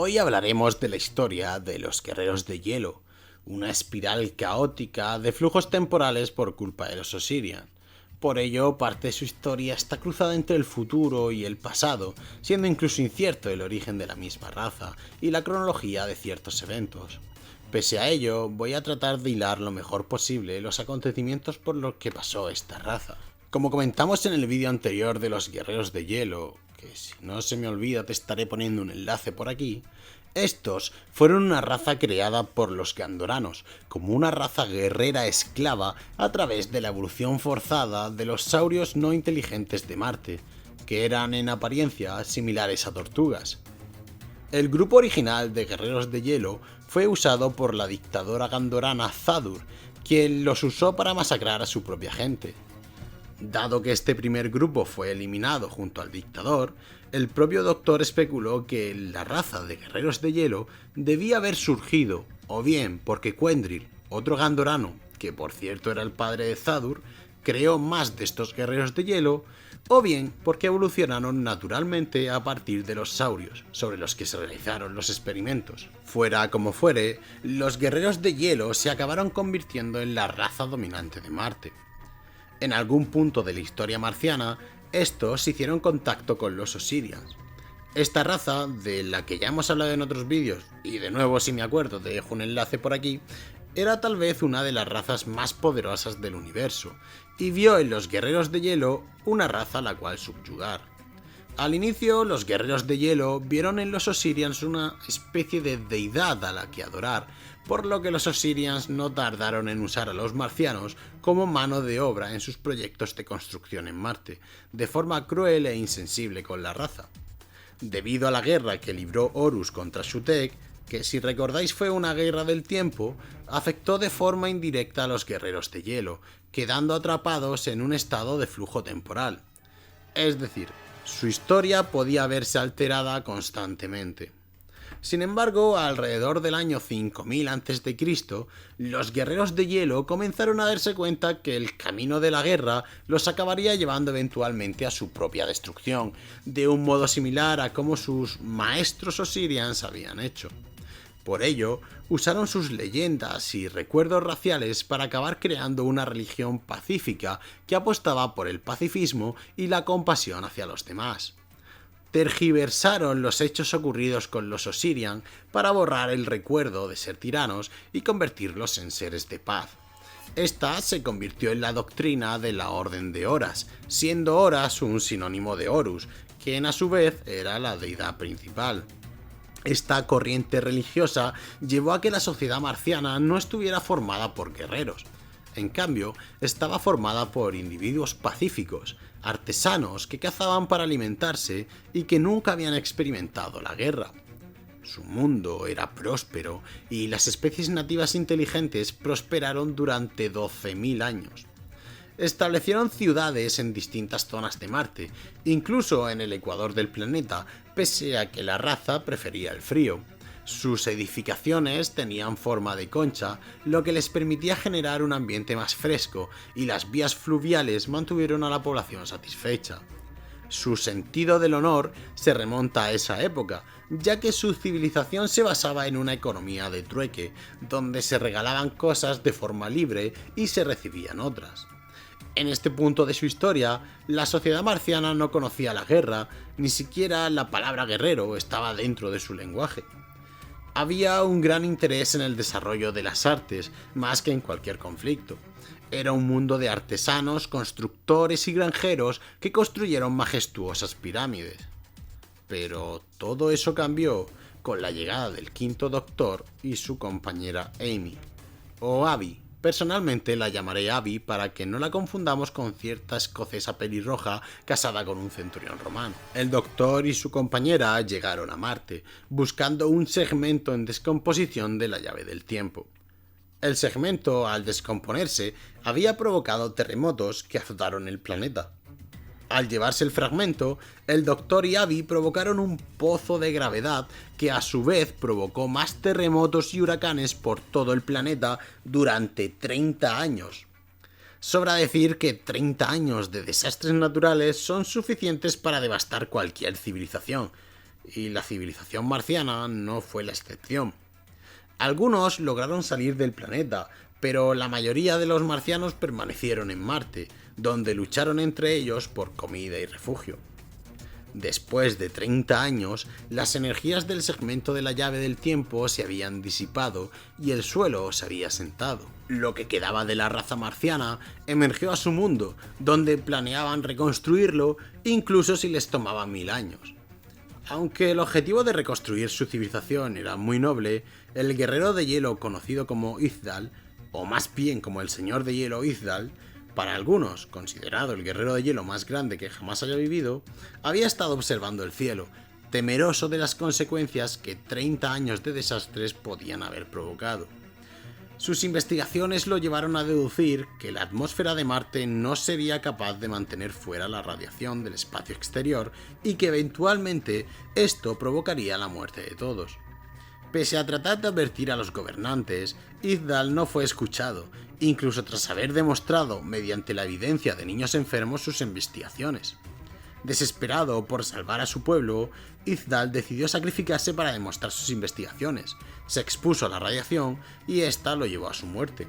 Hoy hablaremos de la historia de los guerreros de hielo, una espiral caótica de flujos temporales por culpa de los Osirian. Por ello, parte de su historia está cruzada entre el futuro y el pasado, siendo incluso incierto el origen de la misma raza y la cronología de ciertos eventos. Pese a ello, voy a tratar de hilar lo mejor posible los acontecimientos por los que pasó esta raza. Como comentamos en el vídeo anterior de los guerreros de hielo, que si no se me olvida te estaré poniendo un enlace por aquí, estos fueron una raza creada por los gandoranos, como una raza guerrera esclava a través de la evolución forzada de los saurios no inteligentes de Marte, que eran en apariencia similares a tortugas. El grupo original de guerreros de hielo fue usado por la dictadora gandorana Thadur, quien los usó para masacrar a su propia gente. Dado que este primer grupo fue eliminado junto al dictador, el propio Doctor especuló que la raza de guerreros de hielo debía haber surgido, o bien porque Quendril, otro gandorano, que por cierto era el padre de Thadur, creó más de estos guerreros de hielo, o bien porque evolucionaron naturalmente a partir de los saurios, sobre los que se realizaron los experimentos. Fuera como fuere, los guerreros de hielo se acabaron convirtiendo en la raza dominante de Marte. En algún punto de la historia marciana, estos hicieron contacto con los Osirians. Esta raza, de la que ya hemos hablado en otros vídeos, y de nuevo si me acuerdo te dejo un enlace por aquí, era tal vez una de las razas más poderosas del universo, y vio en los guerreros de hielo una raza a la cual subyugar. Al inicio, los guerreros de hielo vieron en los Osirians una especie de deidad a la que adorar, por lo que los Osirians no tardaron en usar a los marcianos como mano de obra en sus proyectos de construcción en Marte, de forma cruel e insensible con la raza. Debido a la guerra que libró Horus contra Sutekh, que si recordáis fue una guerra del tiempo, afectó de forma indirecta a los guerreros de hielo, quedando atrapados en un estado de flujo temporal. Es decir, su historia podía verse alterada constantemente. Sin embargo, alrededor del año 5000 a.C., los guerreros de hielo comenzaron a darse cuenta que el camino de la guerra los acabaría llevando eventualmente a su propia destrucción, de un modo similar a como sus maestros Osirians habían hecho. Por ello, usaron sus leyendas y recuerdos raciales para acabar creando una religión pacífica que apostaba por el pacifismo y la compasión hacia los demás. Tergiversaron los hechos ocurridos con los Osirian para borrar el recuerdo de ser tiranos y convertirlos en seres de paz. Esta se convirtió en la doctrina de la Orden de Horas, siendo Horas un sinónimo de Horus, quien a su vez era la deidad principal. Esta corriente religiosa llevó a que la sociedad marciana no estuviera formada por guerreros. En cambio, estaba formada por individuos pacíficos, artesanos que cazaban para alimentarse y que nunca habían experimentado la guerra. Su mundo era próspero y las especies nativas inteligentes prosperaron durante 12.000 años. Establecieron ciudades en distintas zonas de Marte, incluso en el ecuador del planeta, pese a que la raza prefería el frío. Sus edificaciones tenían forma de concha, lo que les permitía generar un ambiente más fresco, y las vías fluviales mantuvieron a la población satisfecha. Su sentido del honor se remonta a esa época, ya que su civilización se basaba en una economía de trueque, donde se regalaban cosas de forma libre y se recibían otras. En este punto de su historia, la sociedad marciana no conocía la guerra, ni siquiera la palabra guerrero estaba dentro de su lenguaje. Había un gran interés en el desarrollo de las artes, más que en cualquier conflicto. Era un mundo de artesanos, constructores y granjeros que construyeron majestuosas pirámides. Pero todo eso cambió con la llegada del quinto Doctor y su compañera Amy, o Abby. Personalmente la llamaré Abby para que no la confundamos con cierta escocesa pelirroja casada con un centurión romano. El Doctor y su compañera llegaron a Marte, buscando un segmento en descomposición de la llave del tiempo. El segmento, al descomponerse, había provocado terremotos que azotaron el planeta. Al llevarse el fragmento, el Doctor y Abby provocaron un pozo de gravedad que a su vez provocó más terremotos y huracanes por todo el planeta durante 30 años. Sobra decir que 30 años de desastres naturales son suficientes para devastar cualquier civilización, y la civilización marciana no fue la excepción. Algunos lograron salir del planeta, pero la mayoría de los marcianos permanecieron en Marte, donde lucharon entre ellos por comida y refugio. Después de 30 años, las energías del segmento de la llave del tiempo se habían disipado y el suelo se había sentado. Lo que quedaba de la raza marciana emergió a su mundo, donde planeaban reconstruirlo incluso si les tomaba 1000 años. Aunque el objetivo de reconstruir su civilización era muy noble, el guerrero de hielo conocido como Izdal, o más bien como el señor de hielo Izdal, para algunos considerado el guerrero de hielo más grande que jamás haya vivido, había estado observando el cielo, temeroso de las consecuencias que 30 años de desastres podían haber provocado. Sus investigaciones lo llevaron a deducir que la atmósfera de Marte no sería capaz de mantener fuera la radiación del espacio exterior y que eventualmente esto provocaría la muerte de todos. Pese a tratar de advertir a los gobernantes, Izdal no fue escuchado, incluso tras haber demostrado mediante la evidencia de niños enfermos sus investigaciones. Desesperado por salvar a su pueblo, Izdal decidió sacrificarse para demostrar sus investigaciones, se expuso a la radiación y esta lo llevó a su muerte.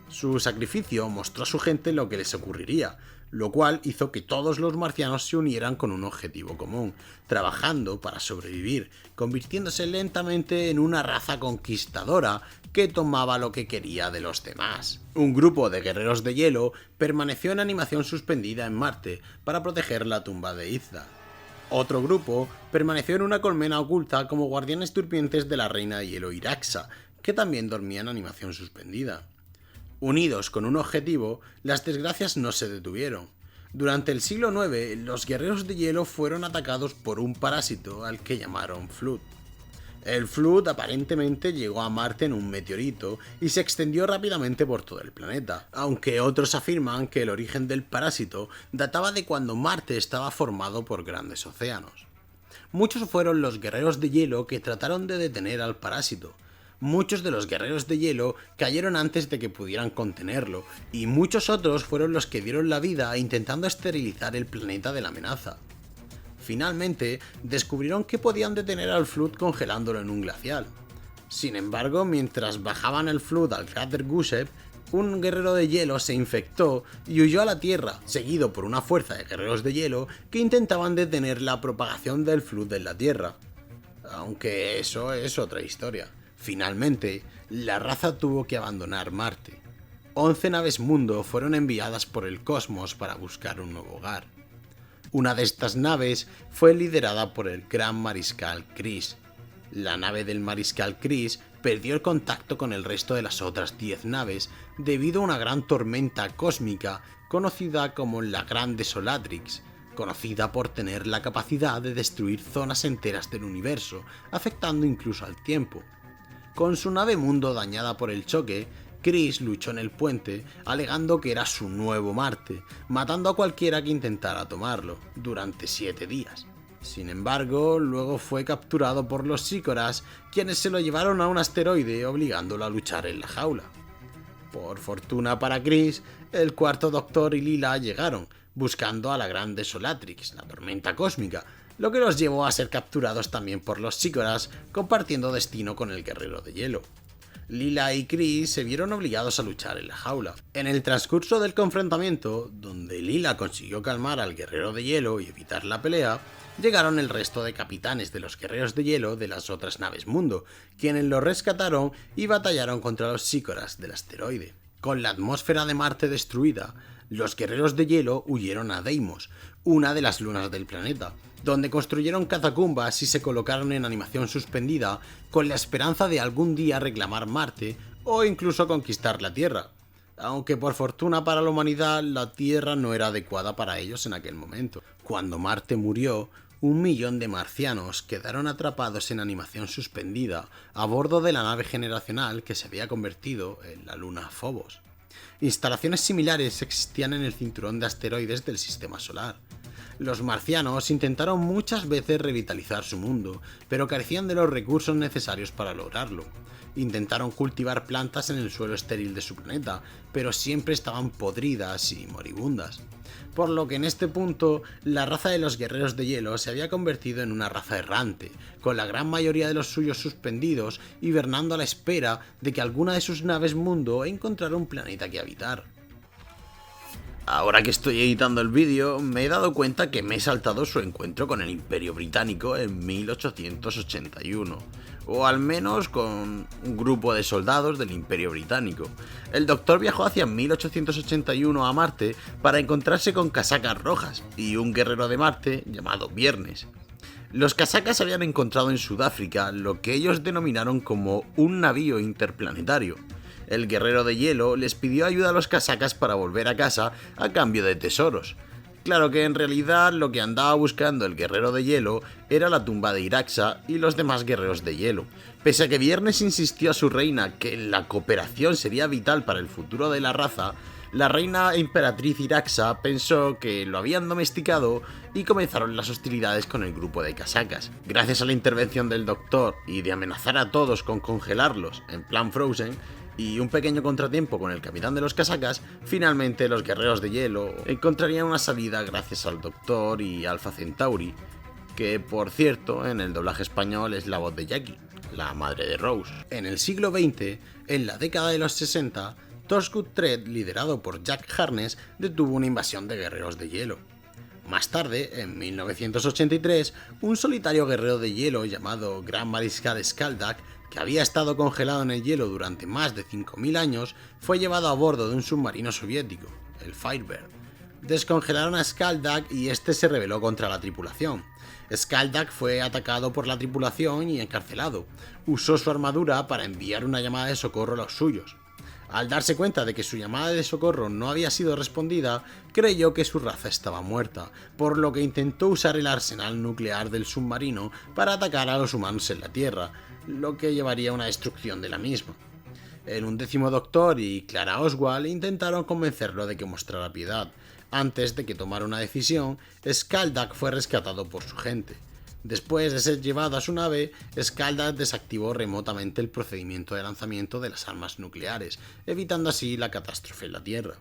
Su sacrificio mostró a su gente lo que les ocurriría, lo cual hizo que todos los marcianos se unieran con un objetivo común, trabajando para sobrevivir, convirtiéndose lentamente en una raza conquistadora que tomaba lo que quería de los demás. Un grupo de guerreros de hielo permaneció en animación suspendida en Marte para proteger la tumba de Izdal. Otro grupo permaneció en una colmena oculta como guardianes durmientes de la reina de hielo Iraxa, que también dormía en animación suspendida. Unidos con un objetivo, las desgracias no se detuvieron. Durante el siglo IX, los guerreros de hielo fueron atacados por un parásito al que llamaron Flood. El Flood aparentemente llegó a Marte en un meteorito y se extendió rápidamente por todo el planeta, aunque otros afirman que el origen del parásito databa de cuando Marte estaba formado por grandes océanos. Muchos fueron los guerreros de hielo que trataron de detener al parásito. Muchos de los guerreros de hielo cayeron antes de que pudieran contenerlo, y muchos otros fueron los que dieron la vida intentando esterilizar el planeta de la amenaza. Finalmente, descubrieron que podían detener al Flood congelándolo en un glacial. Sin embargo, mientras bajaban el Flood al cráter Gusev, un guerrero de hielo se infectó y huyó a la Tierra, seguido por una fuerza de guerreros de hielo que intentaban detener la propagación del Flood en la Tierra. Aunque eso es otra historia. Finalmente, la raza tuvo que abandonar Marte. 11 naves mundo fueron enviadas por el cosmos para buscar un nuevo hogar. Una de estas naves fue liderada por el Gran Mariscal Kryss. La nave del Mariscal Kryss perdió el contacto con el resto de las otras 10 naves debido a una gran tormenta cósmica conocida como la Gran Desolatrix, conocida por tener la capacidad de destruir zonas enteras del universo, afectando incluso al tiempo. Con su nave mundo dañada por el choque, Kryss luchó en el puente, alegando que era su nuevo Marte, matando a cualquiera que intentara tomarlo, durante 7 días. Sin embargo, luego fue capturado por los Sícoras, quienes se lo llevaron a un asteroide, obligándolo a luchar en la jaula. Por fortuna para Kryss, el Cuarto Doctor y Lila llegaron, buscando a la Gran Desolatrix, la tormenta cósmica, lo que los llevó a ser capturados también por los Sícoras, compartiendo destino con el Guerrero de Hielo. Lila y Kryss se vieron obligados a luchar en la jaula. En el transcurso del confrontamiento, donde Lila consiguió calmar al Guerrero de Hielo y evitar la pelea, llegaron el resto de capitanes de los Guerreros de Hielo de las otras naves mundo, quienes lo rescataron y batallaron contra los Sícoras del asteroide. Con la atmósfera de Marte destruida, los Guerreros de Hielo huyeron a Deimos, una de las lunas del planeta, donde construyeron catacumbas y se colocaron en animación suspendida con la esperanza de algún día reclamar Marte o incluso conquistar la Tierra. Aunque por fortuna para la humanidad, la Tierra no era adecuada para ellos en aquel momento. Cuando Marte murió, 1 millón de marcianos quedaron atrapados en animación suspendida a bordo de la nave generacional que se había convertido en la luna Phobos. Instalaciones similares existían en el cinturón de asteroides del sistema solar. Los marcianos intentaron muchas veces revitalizar su mundo, pero carecían de los recursos necesarios para lograrlo. Intentaron cultivar plantas en el suelo estéril de su planeta, pero siempre estaban podridas y moribundas. Por lo que en este punto, la raza de los guerreros de hielo se había convertido en una raza errante, con la gran mayoría de los suyos suspendidos, hibernando a la espera de que alguna de sus naves mundo encontrara un planeta que habitar. Ahora que estoy editando el vídeo, me he dado cuenta que me he saltado su encuentro con el Imperio Británico en 1881, o al menos con un grupo de soldados del Imperio Británico. El Doctor viajó hacia 1881 a Marte para encontrarse con casacas rojas y un guerrero de Marte llamado Viernes. Los casacas habían encontrado en Sudáfrica lo que ellos denominaron como un navío interplanetario. El guerrero de hielo les pidió ayuda a los casacas para volver a casa a cambio de tesoros. Claro que en realidad lo que andaba buscando el guerrero de hielo era la tumba de Iraxa y los demás guerreros de hielo. Pese a que Viernes insistió a su reina que la cooperación sería vital para el futuro de la raza, la reina emperatriz Iraxa pensó que lo habían domesticado y comenzaron las hostilidades con el grupo de casacas. Gracias a la intervención del Doctor y de amenazar a todos con congelarlos en plan Frozen, y un pequeño contratiempo con el capitán de los casacas, finalmente los guerreros de hielo encontrarían una salida gracias al Doctor y Alpha Centauri, que por cierto en el doblaje español es la voz de Jackie, la madre de Rose. En el siglo XX, en la década de los 60, Torchwood Thread, liderado por Jack Harkness, detuvo una invasión de guerreros de hielo. Más tarde, en 1983, un solitario guerrero de hielo llamado Gran Mariscal Skaldak, que había estado congelado en el hielo durante más de 5000 años, fue llevado a bordo de un submarino soviético, el Firebird. Descongelaron a Skaldak y este se rebeló contra la tripulación. Skaldak fue atacado por la tripulación y encarcelado. Usó su armadura para enviar una llamada de socorro a los suyos. Al darse cuenta de que su llamada de socorro no había sido respondida, creyó que su raza estaba muerta, por lo que intentó usar el arsenal nuclear del submarino para atacar a los humanos en la Tierra, lo que llevaría a una destrucción de la misma. El 11º Doctor y Clara Oswald intentaron convencerlo de que mostrara piedad. Antes de que tomara una decisión, Skaldak fue rescatado por su gente. Después de ser llevado a su nave, Skaldak desactivó remotamente el procedimiento de lanzamiento de las armas nucleares, evitando así la catástrofe en la Tierra.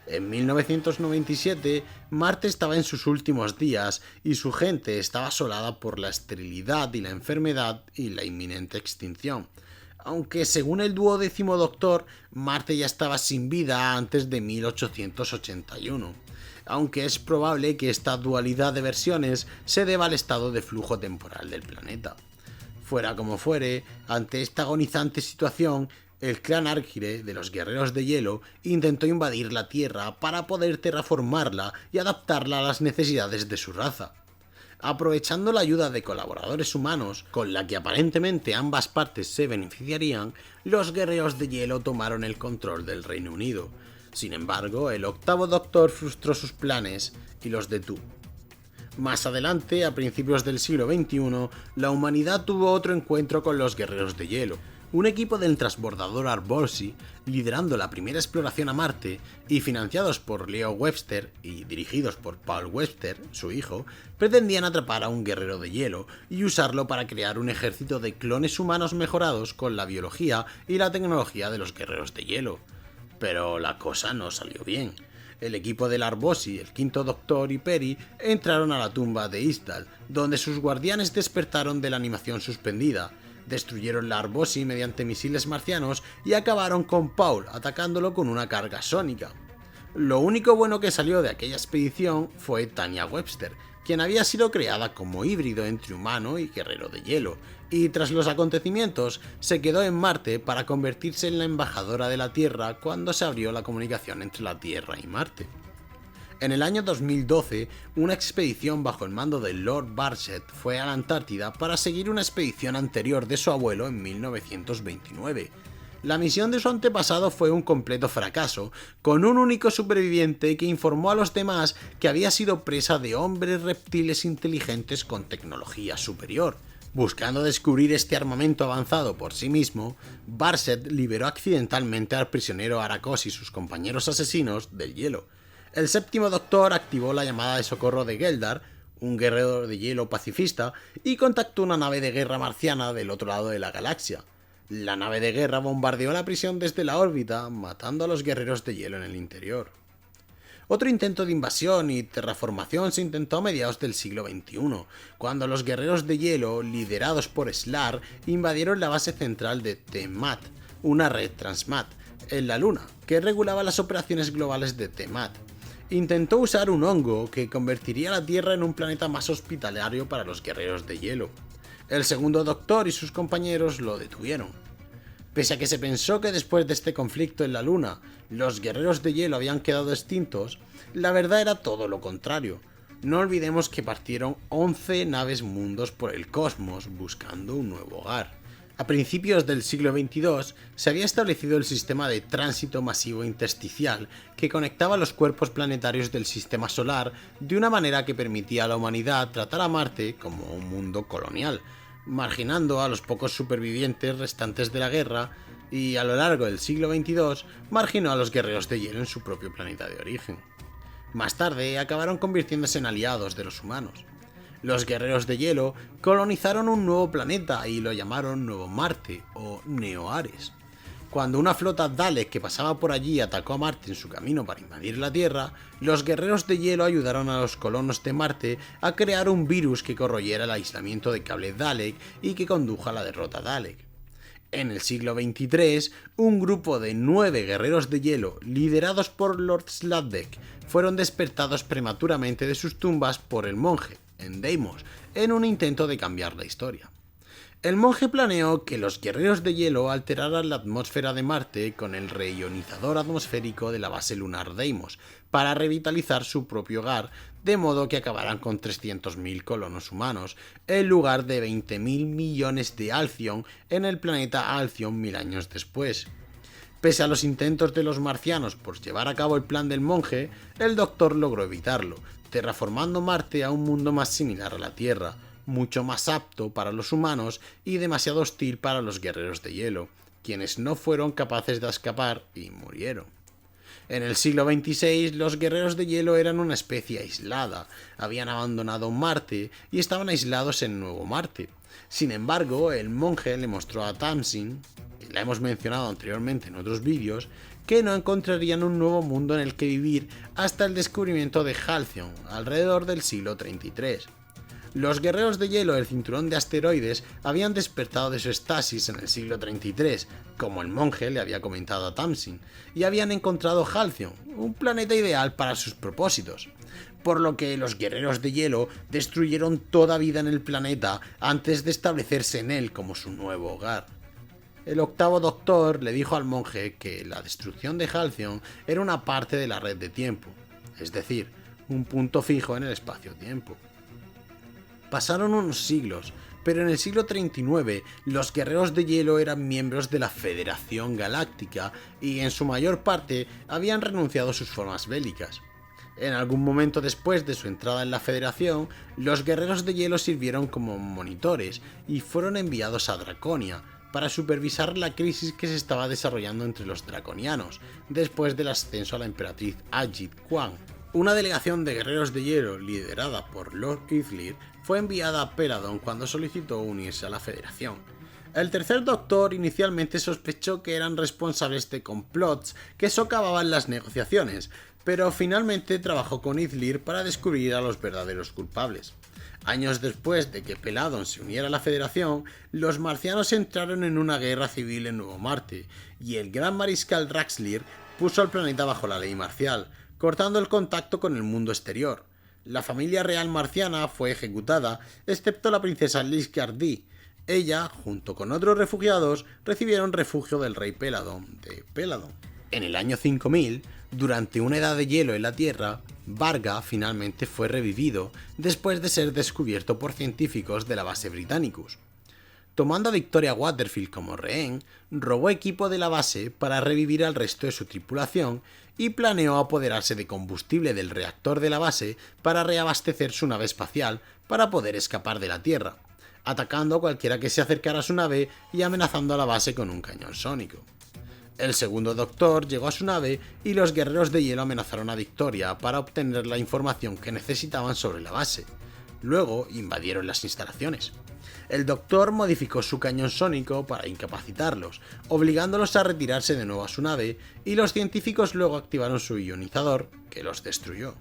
En 1997, Marte estaba en sus últimos días y su gente estaba asolada por la esterilidad y la enfermedad y la inminente extinción. Aunque según el 12º Doctor, Marte ya estaba sin vida antes de 1881. Aunque es probable que esta dualidad de versiones se deba al estado de flujo temporal del planeta. Fuera como fuere, ante esta agonizante situación, el clan Árgire de los Guerreros de Hielo intentó invadir la Tierra para poder terraformarla y adaptarla a las necesidades de su raza. Aprovechando la ayuda de colaboradores humanos, con la que aparentemente ambas partes se beneficiarían, los Guerreros de Hielo tomaron el control del Reino Unido. Sin embargo, el 8º Doctor frustró sus planes y los detuvo. Más adelante, a principios del siglo XXI, la humanidad tuvo otro encuentro con los Guerreros de Hielo. Un equipo del transbordador Argosy, liderando la primera exploración a Marte y financiados por Leo Webster y dirigidos por Paul Webster, su hijo, pretendían atrapar a un guerrero de hielo y usarlo para crear un ejército de clones humanos mejorados con la biología y la tecnología de los guerreros de hielo. Pero la cosa no salió bien. El equipo del Argosy, el 5º Doctor y Peri entraron a la tumba de Isdal, donde sus guardianes despertaron de la animación suspendida. Destruyeron la Argosy mediante misiles marcianos y acabaron con Paul atacándolo con una carga sónica. Lo único bueno que salió de aquella expedición fue Tanya Webster, quien había sido creada como híbrido entre humano y guerrero de hielo, y tras los acontecimientos se quedó en Marte para convertirse en la embajadora de la Tierra cuando se abrió la comunicación entre la Tierra y Marte. En el año 2012, una expedición bajo el mando de Lord Barset fue a la Antártida para seguir una expedición anterior de su abuelo en 1929. La misión de su antepasado fue un completo fracaso, con un único superviviente que informó a los demás que había sido presa de hombres reptiles inteligentes con tecnología superior. Buscando descubrir este armamento avanzado por sí mismo, Barset liberó accidentalmente al prisionero Aracos y sus compañeros asesinos del hielo. El séptimo Doctor activó la llamada de socorro de Geldar, un guerrero de hielo pacifista, y contactó una nave de guerra marciana del otro lado de la galaxia. La nave de guerra bombardeó la prisión desde la órbita, matando a los guerreros de hielo en el interior. Otro intento de invasión y terraformación se intentó a mediados del siglo XXI, cuando los guerreros de hielo, liderados por Slar, invadieron la base central de T-Mat, una red Transmat, en la Luna, que regulaba las operaciones globales de T-Mat. Intentó usar un hongo que convertiría la Tierra en un planeta más hospitalario para los guerreros de hielo. El segundo Doctor y sus compañeros lo detuvieron. Pese a que se pensó que después de este conflicto en la Luna, los guerreros de hielo habían quedado extintos, la verdad era todo lo contrario. No olvidemos que partieron 11 naves mundos por el cosmos buscando un nuevo hogar. A principios del siglo XXII se había establecido el sistema de tránsito masivo intersticial que conectaba los cuerpos planetarios del sistema solar de una manera que permitía a la humanidad tratar a Marte como un mundo colonial, marginando a los pocos supervivientes restantes de la guerra, y a lo largo del siglo XXII marginó a los guerreros de hielo en su propio planeta de origen. Más tarde acabaron convirtiéndose en aliados de los humanos. Los guerreros de hielo colonizaron un nuevo planeta y lo llamaron Nuevo Marte o Neo-Ares. Cuando una flota Dalek que pasaba por allí atacó a Marte en su camino para invadir la Tierra, los guerreros de hielo ayudaron a los colonos de Marte a crear un virus que corroyera el aislamiento de cable Dalek y que condujo a la derrota Dalek. En el siglo XXIII, un grupo de 9 guerreros de hielo, liderados por Lord Sladek, fueron despertados prematuramente de sus tumbas por el monje, en Deimos, en un intento de cambiar la historia. El monje planeó que los guerreros de hielo alteraran la atmósfera de Marte con el reionizador atmosférico de la base lunar Deimos, para revitalizar su propio hogar, de modo que acabaran con 300.000 colonos humanos, en lugar de 20.000 millones de Alcyon en el planeta Alcyon 1000 años después. Pese a los intentos de los marcianos por llevar a cabo el plan del monje, el Doctor logró evitarlo, terraformando Marte a un mundo más similar a la Tierra, mucho más apto para los humanos y demasiado hostil para los guerreros de hielo, quienes no fueron capaces de escapar y murieron. En el siglo XXVI, los guerreros de hielo eran una especie aislada, habían abandonado Marte y estaban aislados en Nuevo Marte. Sin embargo, el monje le mostró a Tamsin, que la hemos mencionado anteriormente en otros vídeos, que no encontrarían un nuevo mundo en el que vivir hasta el descubrimiento de Halcyon, alrededor del siglo 33. Los guerreros de hielo del cinturón de asteroides habían despertado de su estasis en el siglo 33, como el monje le había comentado a Tamsin, y habían encontrado Halcyon, un planeta ideal para sus propósitos, por lo que los guerreros de hielo destruyeron toda vida en el planeta antes de establecerse en él como su nuevo hogar. El octavo Doctor le dijo al monje que la destrucción de Halcyon era una parte de la red de tiempo, es decir, un punto fijo en el espacio-tiempo. Pasaron unos siglos, pero en el siglo 39 los guerreros de hielo eran miembros de la Federación Galáctica y en su mayor parte habían renunciado a sus formas bélicas. En algún momento después de su entrada en la Federación, los guerreros de hielo sirvieron como monitores y fueron enviados a Draconia para supervisar la crisis que se estaba desarrollando entre los draconianos, después del ascenso a la emperatriz Ajit Quan. Una delegación de guerreros de hielo liderada por Lord Izlir fue enviada a Peladon cuando solicitó unirse a la Federación. El tercer Doctor inicialmente sospechó que eran responsables de complots que socavaban las negociaciones, pero finalmente trabajó con Izlir para descubrir a los verdaderos culpables. Años después de que Peladon se uniera a la Federación, los marcianos entraron en una guerra civil en Nuevo Marte, y el gran mariscal Raxlir puso al planeta bajo la ley marcial, cortando el contacto con el mundo exterior. La familia real marciana fue ejecutada, excepto la princesa Lisgardi. Ella, junto con otros refugiados, recibieron refugio del rey Peladon de Peladon. En el año 5000, durante una edad de hielo en la Tierra, Varga finalmente fue revivido después de ser descubierto por científicos de la base Britannicus. Tomando a Victoria Waterfield como rehén, robó equipo de la base para revivir al resto de su tripulación y planeó apoderarse de combustible del reactor de la base para reabastecer su nave espacial para poder escapar de la Tierra, atacando a cualquiera que se acercara a su nave y amenazando a la base con un cañón sónico. El segundo Doctor llegó a su nave y los guerreros de hielo amenazaron a Victoria para obtener la información que necesitaban sobre la base. Luego invadieron las instalaciones. El Doctor modificó su cañón sónico para incapacitarlos, obligándolos a retirarse de nuevo a su nave, y los científicos luego activaron su ionizador, que los destruyó.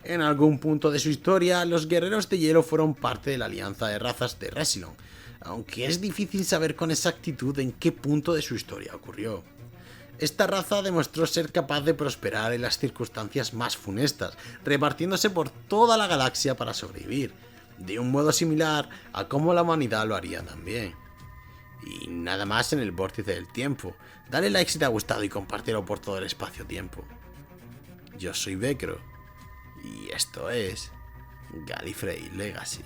En algún punto de su historia, los guerreros de hielo fueron parte de la alianza de razas de Rassilon, aunque es difícil saber con exactitud en qué punto de su historia ocurrió. Esta raza demostró ser capaz de prosperar en las circunstancias más funestas, repartiéndose por toda la galaxia para sobrevivir, de un modo similar a cómo la humanidad lo haría también. Y nada más en el vórtice del tiempo. Dale like si te ha gustado y compártelo por todo el espacio-tiempo. Yo soy Becro y esto es Gallifrey Legacy.